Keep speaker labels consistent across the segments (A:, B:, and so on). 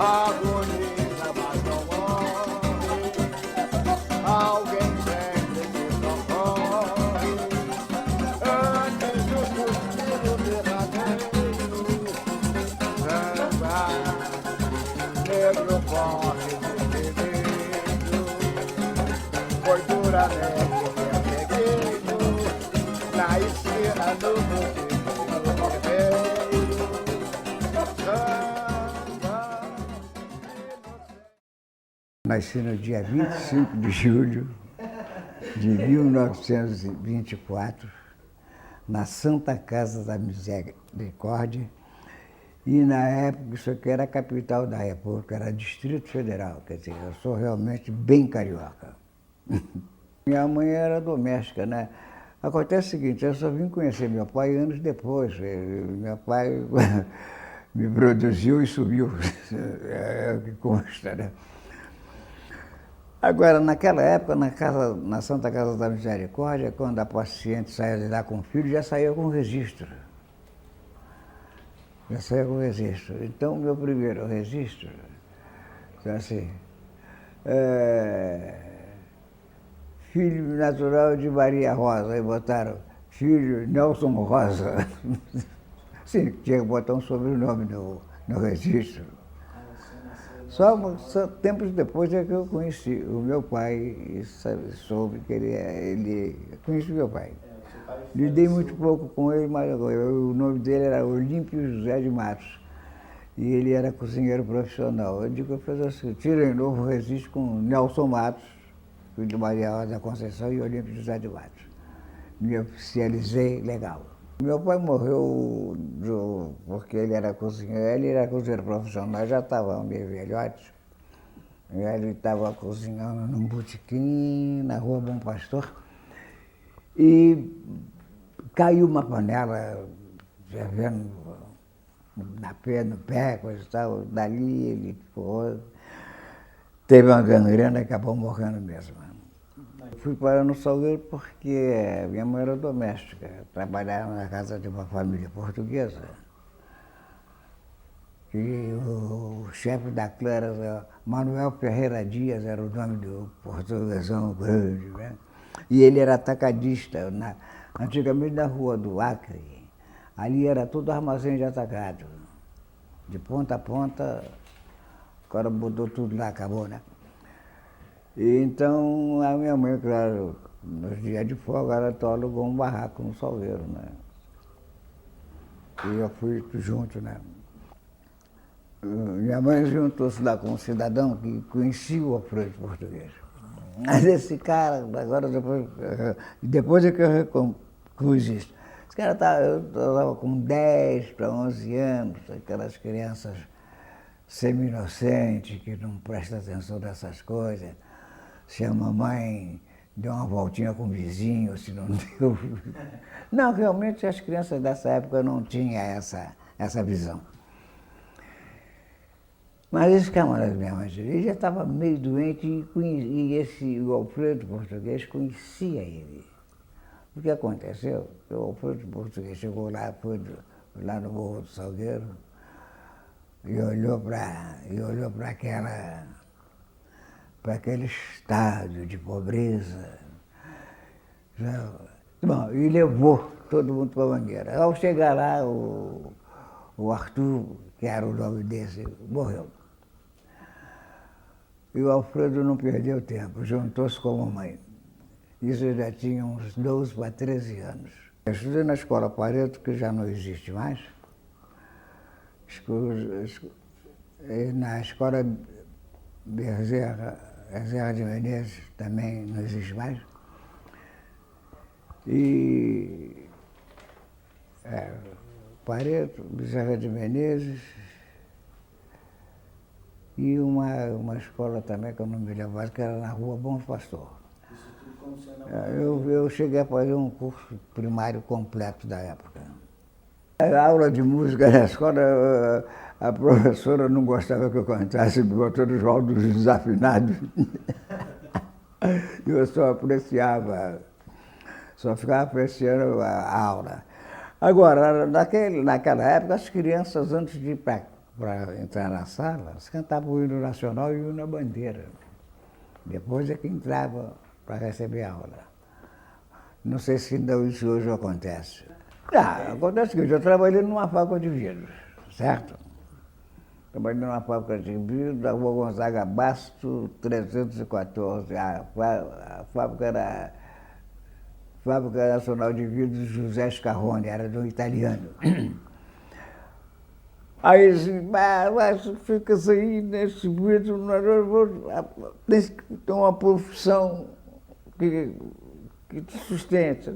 A: Agoniza, mas não morre. Alguém sempre se socorre antes do suspiro derradeiro. Samba, negro corre de perigo, foi duramente perseguido na esquina do Botiquim Vermelho. Nasci no dia 25 de julho de 1924, na Santa Casa da Misericórdia, e na época isso aqui era a capital da República, era Distrito Federal, quer dizer, eu sou realmente bem carioca. Minha mãe era doméstica, né? Acontece o seguinte, eu só vim conhecer meu pai anos depois. Meu pai me produziu e sumiu, é o que consta, né? Agora, naquela época, na Santa Casa da Misericórdia, quando a paciente saía de lá com o filho, já saía com registro. Já saía com registro. Então, meu primeiro registro, então assim, filho natural de Maria Rosa, aí botaram filho Nelson Rosa. Sim, tinha que botar um sobrenome no registro. Só tempos depois é que eu conheci o meu pai e soube que ele conheci meu pai. Lidei muito pouco com ele, mas o nome dele era Olímpio José de Matos. E ele era cozinheiro profissional. Eu digo, eu fiz assim, tirei novo registro com Nelson Matos, filho de Maria Rosa da Conceição, e Olímpio José de Matos. Me oficializei legal. Meu pai morreu porque ele era cozinheiro profissional, já estava meio velhote. Ele estava cozinhando num botequim na Rua Bom Pastor e caiu uma panela, fervendo no pé, coisa e tal. Dali ele ficou, teve uma gangrena e acabou morrendo mesmo. Fui parar no Salgueiro porque minha mãe era doméstica, trabalhava na casa de uma família portuguesa. E o chefe da Clara, Manuel Ferreira Dias, era o nome do portuguesão grande, né? E ele era atacadista, antigamente na Rua do Acre. Ali era tudo armazém de atacado. De ponta a ponta, o cara botou tudo lá, acabou, né? E então, a minha mãe, claro, nos dias de folga, ela alugou um barraco no Salgueiro, né? E eu fui junto, né? Minha mãe juntou-se lá com um cidadão que conhecia o Alfredo português. Mas esse cara, agora depois é que eu concluí isso. Esse cara eu estava com 10 para 11 anos, aquelas crianças semi-inocentes que não prestam atenção nessas coisas. Se a mamãe deu uma voltinha com o vizinho, se não deu. Não, realmente as crianças dessa época não tinham essa visão. Mas esse camarada minha mãe, ele já estava meio doente e o Alfredo português conhecia ele. O que aconteceu? O Alfredo português chegou lá, foi lá no Morro do Salgueiro e olhou para aquele estado de pobreza. Bom, e levou todo mundo para a Mangueira. Ao chegar lá, o Arthur, que era o nome desse, morreu. E o Alfredo não perdeu tempo, juntou-se com a mamãe. Isso eu já tinha uns 12 para 13 anos. Eu estudei na Escola Pareto, que já não existe mais. Na Escola Bezerra de Menezes também não existe mais. E Pareto, Bezerra de Menezes e uma escola também, que eu não me lembro mais, que era na Rua Bom Pastor.
B: Isso tudo como você
A: Eu cheguei a fazer um curso primário completo da época. A aula de música na escola, a professora não gostava que eu cantasse, botou os rodos desafinados. Eu só apreciava, só ficava apreciando a aula. Agora, naquela época, as crianças, antes de ir para entrar na sala, cantavam o hino nacional e o hino da bandeira. Depois é que entrava para receber aula. Não sei se ainda isso hoje acontece. Acontece que eu trabalhei numa fábrica de vidros, certo? Trabalhei numa fábrica de vidros, da Rua Gonzaga Basto, 314. A fábrica era Fábrica Nacional de Vidros José Scarrone, era de um italiano. Aí assim, mas fica aí nesse vidro, tem que ter uma profissão que te sustenta.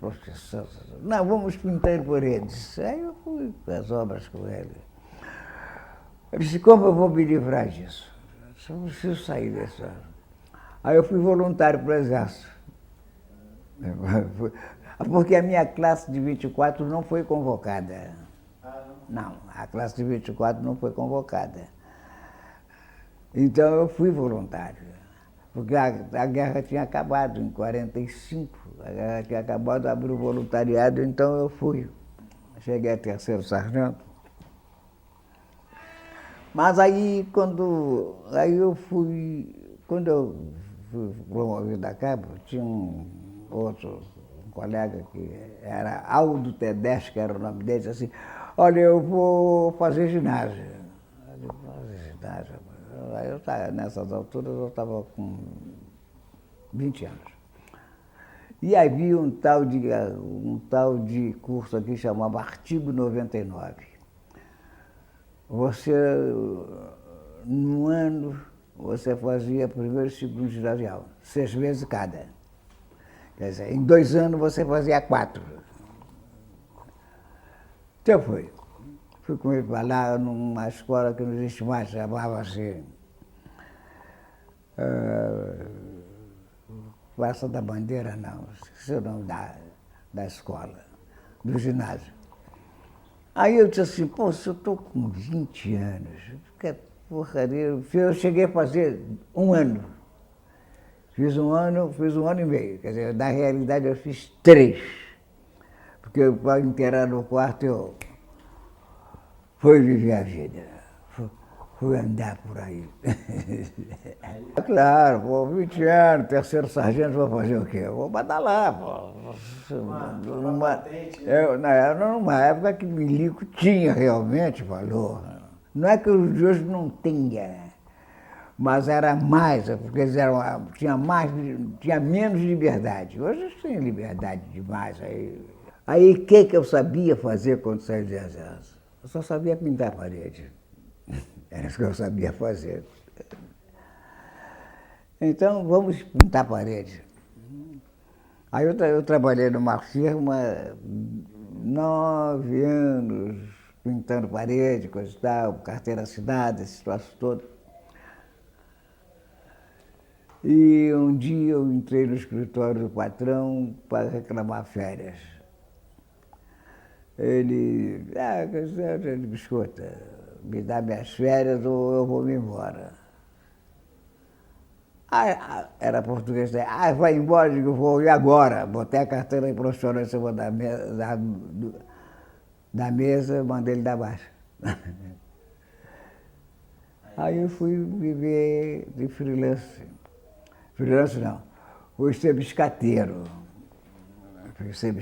A: Profissão. Não, vamos pintar paredes. Aí eu fui para as obras com ele. Eu disse, como eu vou me livrar disso? Só preciso sair dessa. Aí eu fui voluntário para o Exército. Porque a minha classe de 24 não foi convocada. Não, a classe de 24 não foi convocada. Então eu fui voluntário. Porque a guerra tinha acabado em 45. A guerra tinha acabado, abriu o voluntariado, então eu fui. Cheguei a terceiro sargento. Mas aí quando eu fui promovido a cabo, tinha um colega que era Aldo Tedeschi, era o nome dele, disse assim, olha, eu vou fazer ginásio. Eu digo, fazer ginásio? Aí eu estava, nessas alturas, eu estava com 20 anos. E havia um tal de curso aqui chamado Artigo 99. Você, num ano, você fazia primeiro e segundo ginasial, 6 vezes cada. Quer dizer, em 2 anos você fazia 4. Então fui com ele para lá, numa escola que não existe mais, chamava-se Praça da Bandeira, não, esqueci o nome da escola, do ginásio. Aí eu disse assim, pô, se eu estou com 20 anos, que porcaria, eu cheguei a fazer 1 ano. Fiz um ano e meio, quer dizer, na realidade eu fiz 3. Porque para inteirar no quarto eu fui viver a vida, fui andar por aí. Claro, pô, 20 anos, terceiro sargento, vou fazer o quê? Eu vou badalar, pô. Numa época que milico tinha realmente valor. Não é que os de hoje não tenha, mas era mais, porque eles tinha menos liberdade. Hoje eles têm liberdade demais. Aí o que eu sabia fazer quando saí do exército? Eu só sabia pintar a parede. Era isso que eu sabia fazer. Então, vamos pintar a parede. Aí eu trabalhei numa firma 9 anos, pintando parede, coisa e tal, carteira assinada, esse troço todo. E um dia eu entrei no escritório do patrão para reclamar férias. Ele me escuta, me dá minhas férias ou eu vou me embora. Era português, vai embora, digo, vou, e agora? Botei a carteira profissional em cima da mesa, mandei ele dar baixa. Aí eu fui viver de freelance. Freelance não, fui ser biscateiro. Fazer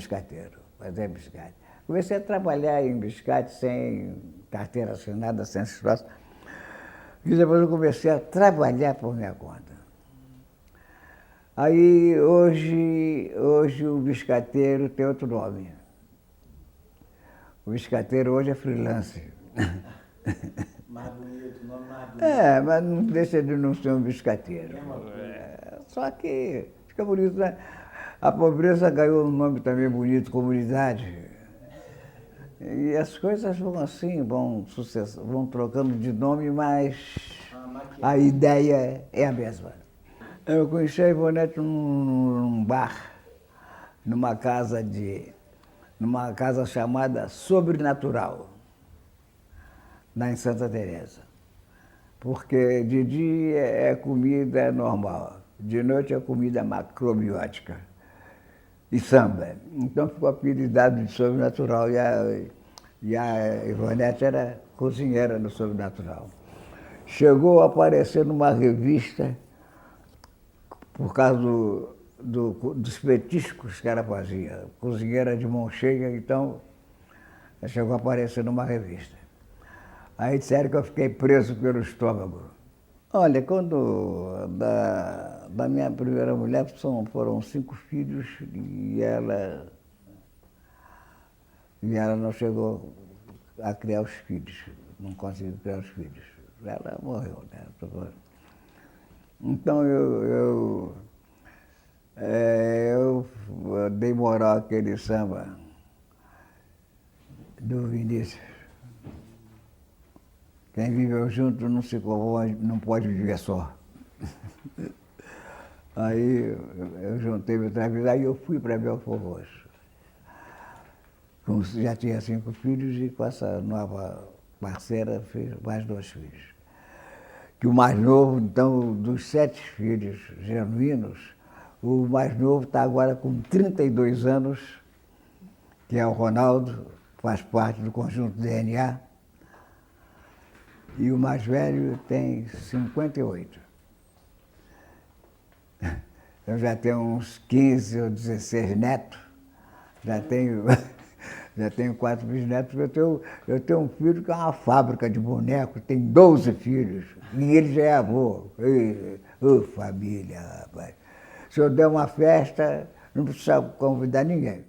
A: biscate. Comecei a trabalhar em biscate sem carteira assinada, sem espaço. E depois eu comecei a trabalhar por minha conta. Aí hoje o biscateiro tem outro nome. O biscateiro hoje é freelance.
B: Mais bonito, o nome mais bonito.
A: Mas não deixa de não ser um biscateiro. Só que fica bonito, né? A pobreza ganhou um nome também bonito, comunidade. E as coisas vão assim, vão trocando de nome, mas a ideia é a mesma. Eu conheci a Ivonete num bar, numa casa chamada Sobrenatural, lá em Santa Teresa. Porque de dia é comida normal, de noite é comida macrobiótica e samba. Então ficou apelidado de Sobrenatural e a Ivonete era cozinheira no Sobrenatural. Chegou a aparecer numa revista por causa dos petiscos que ela fazia. Cozinheira de mão cheia, então ela chegou a aparecer numa revista. Aí disseram que eu fiquei preso pelo estômago. Olha, da minha primeira mulher foram 5 filhos e ela não chegou a criar os filhos, não conseguiu criar os filhos. Ela morreu, né? Então eu dei moral àquele samba do Vinícius. Quem viveu junto não se confunde, não pode viver só. Aí eu juntei outra vez, aí eu fui para Belfort Roxo. Já tinha 5 filhos e com essa nova parceira fiz mais 2 filhos. Que o mais novo, então, dos 7 filhos genuínos, o mais novo está agora com 32 anos, que é o Ronaldo, faz parte do conjunto DNA. E o mais velho tem 58. Eu já tenho uns 15 ou 16 netos, já tenho 4 bisnetos, eu tenho um filho que é uma fábrica de bonecos, tem 12 filhos, e ele já é avô. Ô, família, rapaz. Se eu der uma festa, não precisa convidar ninguém.